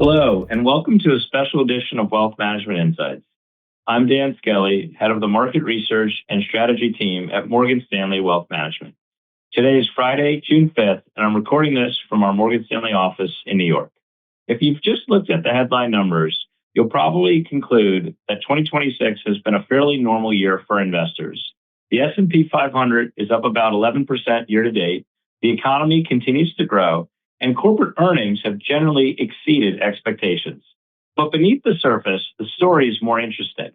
Hello, and welcome to a special edition of Wealth Management Insights. I'm Dan Skelly, head of the Market Research and Strategy team at Morgan Stanley Wealth Management. Today is Friday, June 5th, and I'm recording this from our Morgan Stanley office in New York. If you've just looked at the headline numbers, you'll probably conclude that 2026 has been a fairly normal year for investors. The S&P 500 is up about 11% year to date, the economy continues to grow, and corporate earnings have generally exceeded expectations. But beneath the surface, the story is more interesting.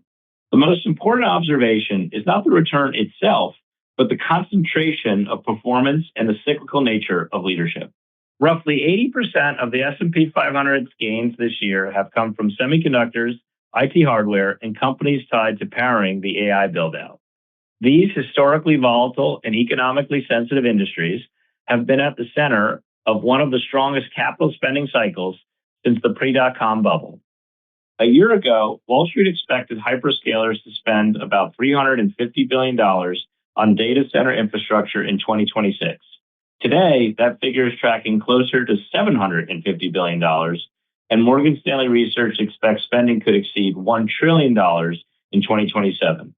The most important observation is not the return itself, but the concentration of performance and the cyclical nature of leadership. Roughly 80% of the S&P 500's gains this year have come from semiconductors, IT hardware, and companies tied to powering the AI build-out. These historically volatile and economically sensitive industries have been at the center of one of the strongest capital spending cycles since the pre-dot-com bubble. A year ago, Wall Street expected hyperscalers to spend about $350 billion on data center infrastructure in 2026. Today, that figure is tracking closer to $750 billion, and Morgan Stanley Research expects spending could exceed $1 trillion in 2027.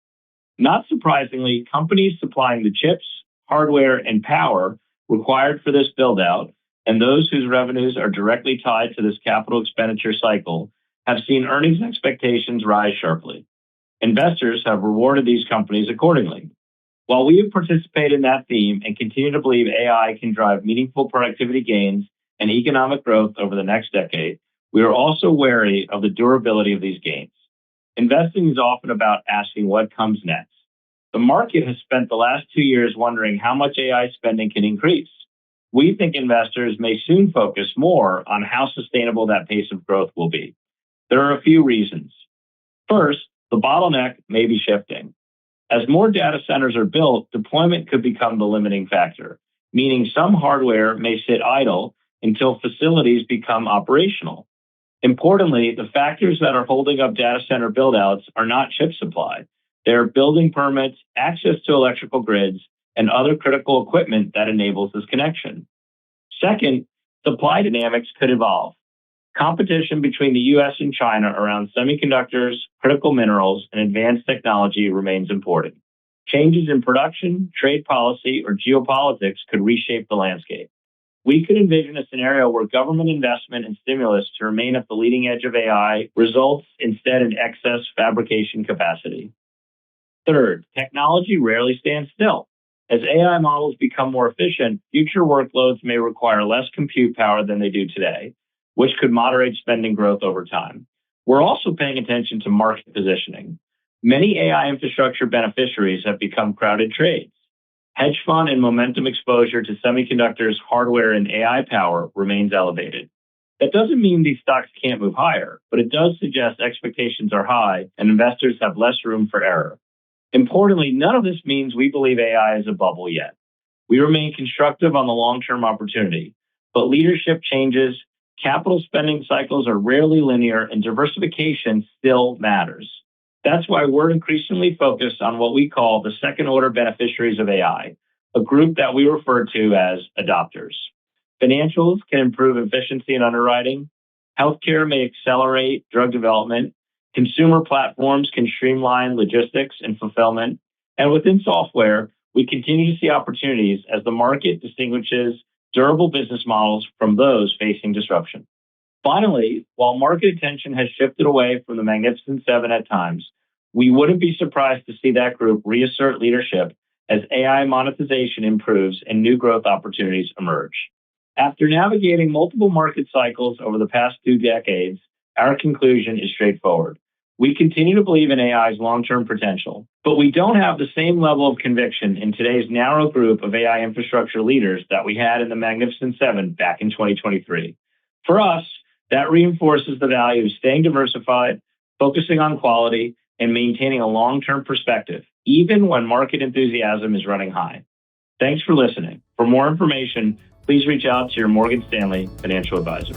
Not surprisingly, companies supplying the chips, hardware, and power required for this build-out, and those whose revenues are directly tied to this capital expenditure cycle, have seen earnings expectations rise sharply. Investors have rewarded these companies accordingly. While we have participated in that theme and continue to believe AI can drive meaningful productivity gains and economic growth over the next decade, we are also wary of the durability of these gains. Investing is often about asking what comes next. The market has spent the last 2 years wondering how much AI spending can increase. We think investors may soon focus more on how sustainable that pace of growth will be. There are a few reasons. First, the bottleneck may be shifting. As more data centers are built, deployment could become the limiting factor, meaning some hardware may sit idle until facilities become operational. Importantly, the factors that are holding up data center buildouts are not chip supply. They're building permits, access to electrical grids, and other critical equipment that enables this connection. Second, supply dynamics could evolve. Competition between the US and China around semiconductors, critical minerals, and advanced technology remains important. Changes in production, trade policy, or geopolitics could reshape the landscape. We could envision a scenario where government investment and stimulus to remain at the leading edge of AI results instead in excess fabrication capacity. Third, technology rarely stands still. As AI models become more efficient, future workloads may require less compute power than they do today, which could moderate spending growth over time. We're also paying attention to market positioning. Many AI infrastructure beneficiaries have become crowded trades. Hedge fund and momentum exposure to semiconductors, hardware, and AI power remains elevated. That doesn't mean these stocks can't move higher, but it does suggest expectations are high and investors have less room for error. Importantly, none of this means we believe AI is a bubble yet. We remain constructive on the long-term opportunity, but leadership changes, capital spending cycles are rarely linear, and diversification still matters. That's why we're increasingly focused on what we call the second-order beneficiaries of AI, a group that we refer to as adopters. Financials can improve efficiency in underwriting. Healthcare may accelerate drug development. Consumer platforms can streamline logistics and fulfillment. And within software, we continue to see opportunities as the market distinguishes durable business models from those facing disruption. Finally, while market attention has shifted away from the Magnificent Seven at times, we wouldn't be surprised to see that group reassert leadership as AI monetization improves and new growth opportunities emerge. After navigating multiple market cycles over the past 2 decades, our conclusion is straightforward. We continue to believe in AI's long-term potential, but we don't have the same level of conviction in today's narrow group of AI infrastructure leaders that we had in the Magnificent Seven back in 2023. For us, that reinforces the value of staying diversified, focusing on quality, and maintaining a long-term perspective, even when market enthusiasm is running high. Thanks for listening. For more information, please reach out to your Morgan Stanley financial advisor.